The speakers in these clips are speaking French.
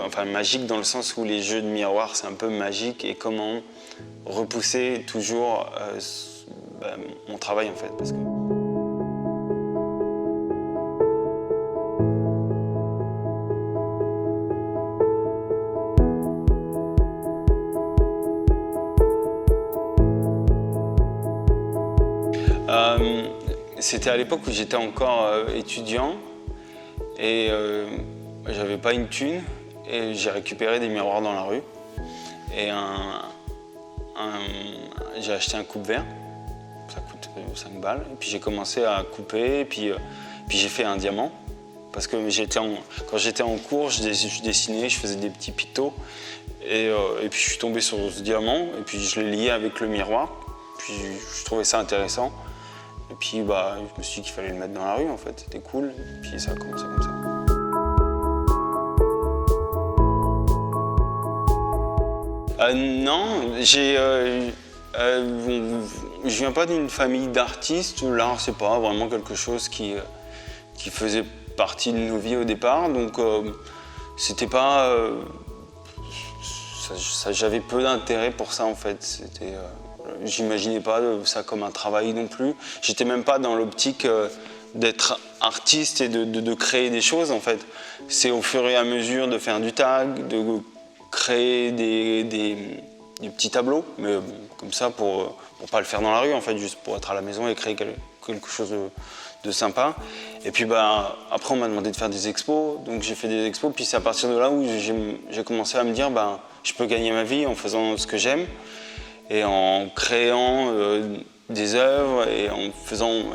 enfin magique dans le sens où les jeux de miroir c'est un peu magique et comment repousser toujours mon travail en fait. Parce que... C'était à l'époque où j'étais encore étudiant et j'avais pas une thune et j'ai récupéré des miroirs dans la rue et j'ai acheté un coupe-vert, ça coûte 5 balles et puis j'ai commencé à couper et puis j'ai fait un diamant parce que quand j'étais en cours je dessinais, je faisais des petits pictos et puis je suis tombé sur ce diamant et puis je l'ai lié avec le miroir puis je trouvais ça intéressant. Et puis je me suis dit qu'il fallait le mettre dans la rue en fait, c'était cool, et puis ça a commencé comme ça. Non, je viens pas d'une famille d'artistes, l'art c'est pas vraiment quelque chose qui faisait partie de nos vies au départ, donc c'était pas... j'avais peu d'intérêt pour ça en fait, j'imaginais pas ça comme un travail non plus. J'étais même pas dans l'optique d'être artiste et de créer des choses en fait. C'est au fur et à mesure de faire du tag, de créer des petits tableaux, mais comme ça pour pas le faire dans la rue en fait, juste pour être à la maison et créer quelque chose de sympa. Et puis après on m'a demandé de faire des expos, donc j'ai fait des expos, puis c'est à partir de là où j'ai commencé à me dire je peux gagner ma vie en faisant ce que j'aime. Et en créant des œuvres et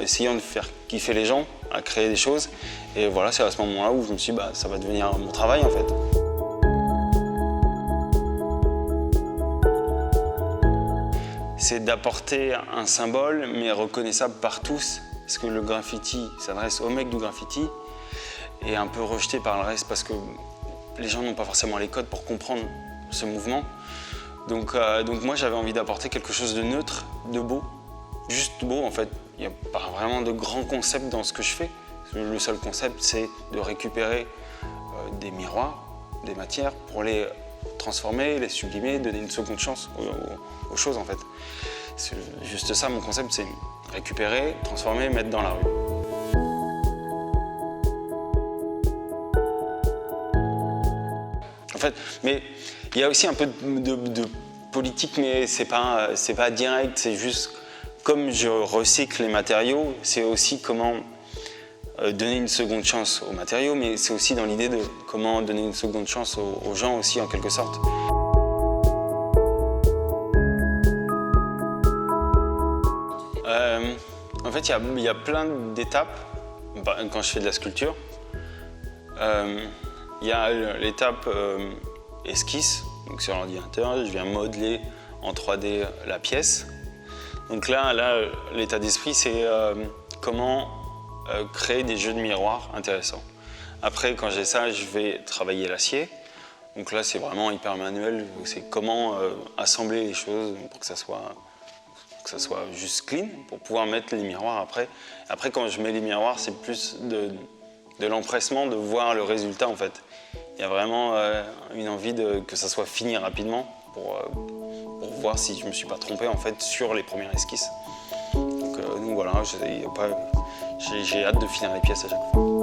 essayant de faire kiffer les gens, à créer des choses. Et voilà, c'est à ce moment-là où je me suis dit, ça va devenir mon travail en fait. C'est d'apporter un symbole, mais reconnaissable par tous. Parce que le graffiti s'adresse aux mecs du graffiti et un peu rejeté par le reste parce que les gens n'ont pas forcément les codes pour comprendre ce mouvement. Donc moi j'avais envie d'apporter quelque chose de neutre, de beau, juste beau en fait. Il n'y a pas vraiment de grand concept dans ce que je fais. Le seul concept c'est de récupérer des miroirs, des matières pour les transformer, les sublimer, donner une seconde chance aux choses en fait. C'est juste ça mon concept, c'est récupérer, transformer, mettre dans la rue. En fait, mais il y a aussi un peu de politique, mais c'est pas direct, c'est juste comme je recycle les matériaux, c'est aussi comment donner une seconde chance aux matériaux, mais c'est aussi dans l'idée de comment donner une seconde chance aux gens aussi en quelque sorte. En fait, il y a plein d'étapes quand je fais de la sculpture. Il y a l'étape esquisse, donc sur l'ordinateur, je viens modeler en 3D la pièce. Donc là l'état d'esprit, c'est comment créer des jeux de miroirs intéressants. Après, quand j'ai ça, je vais travailler l'acier. Donc là, c'est vraiment hyper manuel, c'est comment assembler les choses pour que ça soit juste clean, pour pouvoir mettre les miroirs après. Après, quand je mets les miroirs, c'est plus de l'empressement de voir le résultat en fait. Il y a vraiment une envie que ça soit fini rapidement pour voir si je ne me suis pas trompé en fait sur les premières esquisses. Donc voilà, j'ai hâte de finir les pièces à chaque fois.